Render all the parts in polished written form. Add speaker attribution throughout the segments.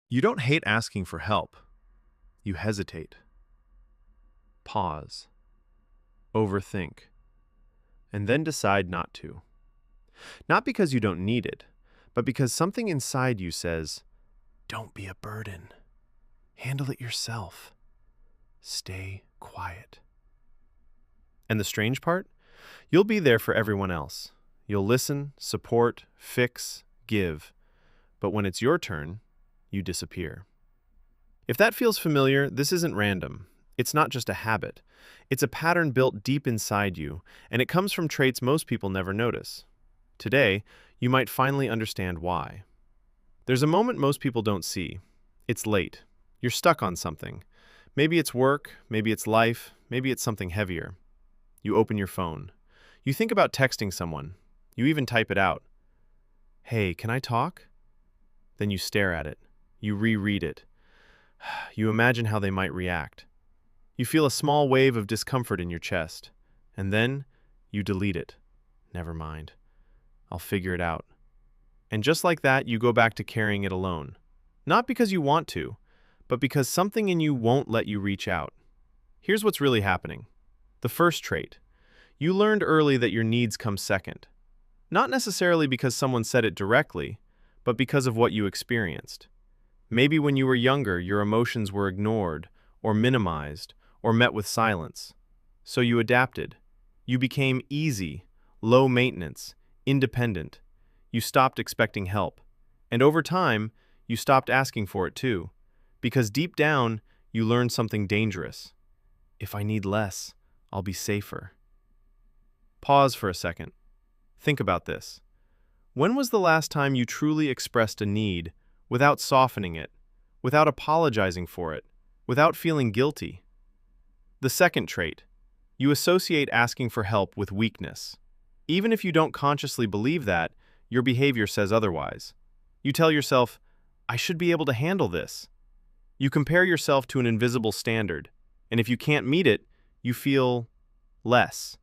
Speaker 1: You don't hate asking for help. You hesitate, pause, overthink, and then decide not to. Not because you don't need it, but because something inside you says, don't be a burden. Handle it yourself. Stay quiet. And the strange part? You'll be there for everyone else. You'll listen, support, fix, give. But when it's your turn, you disappear. If that feels familiar, this isn't random. It's not just a habit. It's a pattern built deep inside you, and it comes from traits most people never notice. Today, you might finally understand why. There's a moment most people don't see. It's late. You're stuck on something. Maybe it's work, maybe it's life, maybe it's something heavier. You open your phone. You think about texting someone. You even type it out. Hey, can I talk? Then you stare at it. You reread it. You imagine how they might react. You feel a small wave of discomfort in your chest. And then you delete it. Never mind. I'll figure it out. And just like that, you go back to carrying it alone. Not because you want to, but because something in you won't let you reach out. Here's what's really happening. The first trait. You learned early that your needs come second. Not necessarily because someone said it directly, but because of what you experienced. Maybe when you were younger, your emotions were ignored, or minimized, or met with silence. So you adapted. You became easy, low maintenance, independent. You stopped expecting help. And over time, you stopped asking for it too. Because deep down, you learned something dangerous. If I need less, I'll be safer. Pause for a second. Think about this. When was the last time you truly expressed a need without softening it, without apologizing for it, without feeling guilty? The second trait. You associate asking for help with weakness. Even if you don't consciously believe that, your behavior says otherwise. You tell yourself, I should be able to handle this. You compare yourself to an invisible standard, and if you can't meet it, you feel less.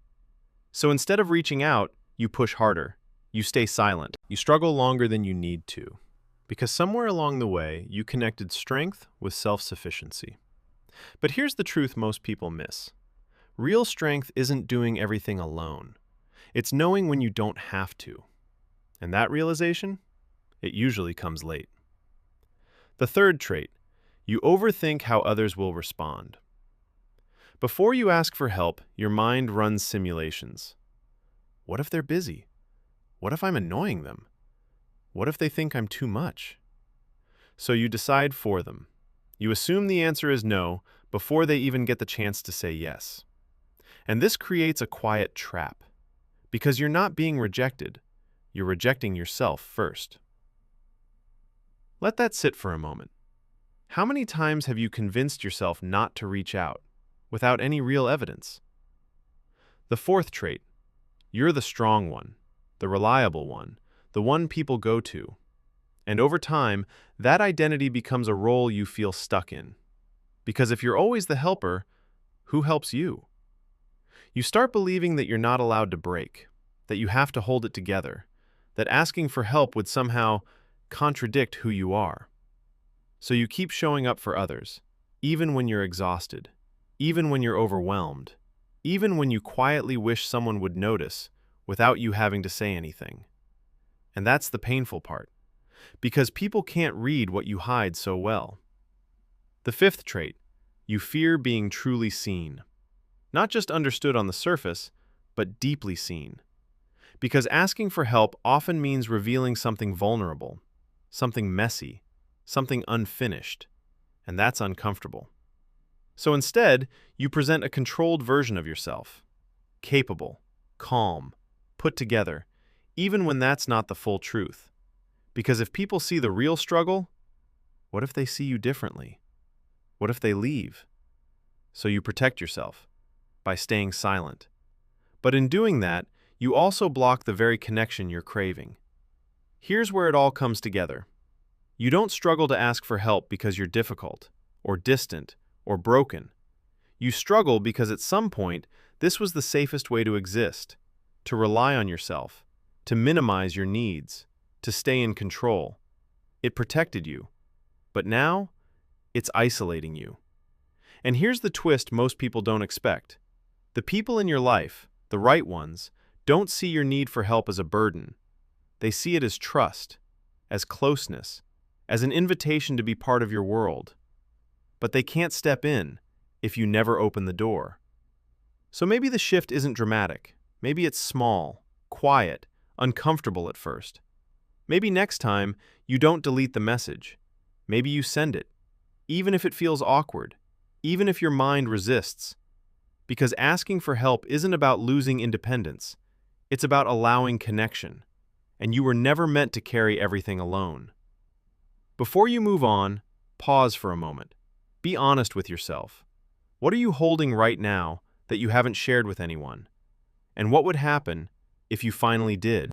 Speaker 1: So instead of reaching out, you push harder. You stay silent. You struggle longer than you need to, because somewhere along the way, you connected strength with self-sufficiency. But here's the truth most people miss. Real strength isn't doing everything alone. It's knowing when you don't have to. And that realization? It usually comes late. The third trait. You overthink how others will respond. Before you ask for help, your mind runs simulations. What if they're busy? What if I'm annoying them? What if they think I'm too much? So you decide for them. You assume the answer is no before they even get the chance to say yes. And this creates a quiet trap. Because you're not being rejected, you're rejecting yourself first. Let that sit for a moment. How many times have you convinced yourself not to reach out, without any real evidence? The fourth trait. You're the strong one, the reliable one, the one people go to. And over time, that identity becomes a role you feel stuck in. Because if you're always the helper, who helps you? You start believing that you're not allowed to break, that you have to hold it together, that asking for help would somehow contradict who you are. So you keep showing up for others, even when you're exhausted, even when you're overwhelmed, even when you quietly wish someone would notice without you having to say anything. And that's the painful part, because people can't read what you hide so well. The fifth trait. You fear being truly seen. Not just understood on the surface, but deeply seen. Because asking for help often means revealing something vulnerable, something messy, something unfinished, and that's uncomfortable. So instead, you present a controlled version of yourself, capable, calm, put together, even when that's not the full truth. Because if people see the real struggle, what if they see you differently? What if they leave? So you protect yourself by staying silent. But in doing that, you also block the very connection you're craving. Here's where it all comes together. You don't struggle to ask for help because you're difficult, or distant, or broken. You struggle because at some point, this was the safest way to exist, to rely on yourself, to minimize your needs, to stay in control. It protected you. But now, it's isolating you. And here's the twist most people don't expect. The people in your life, the right ones, don't see your need for help as a burden. They see it as trust, as closeness, as an invitation to be part of your world. But they can't step in if you never open the door. So maybe the shift isn't dramatic. Maybe it's small, quiet, uncomfortable at first. Maybe next time you don't delete the message. Maybe you send it, even if it feels awkward, even if your mind resists. Because asking for help isn't about losing independence. It's about allowing connection. And you were never meant to carry everything alone. Before you move on, pause for a moment. Be honest with yourself. What are you holding right now that you haven't shared with anyone? And what would happen if you finally did?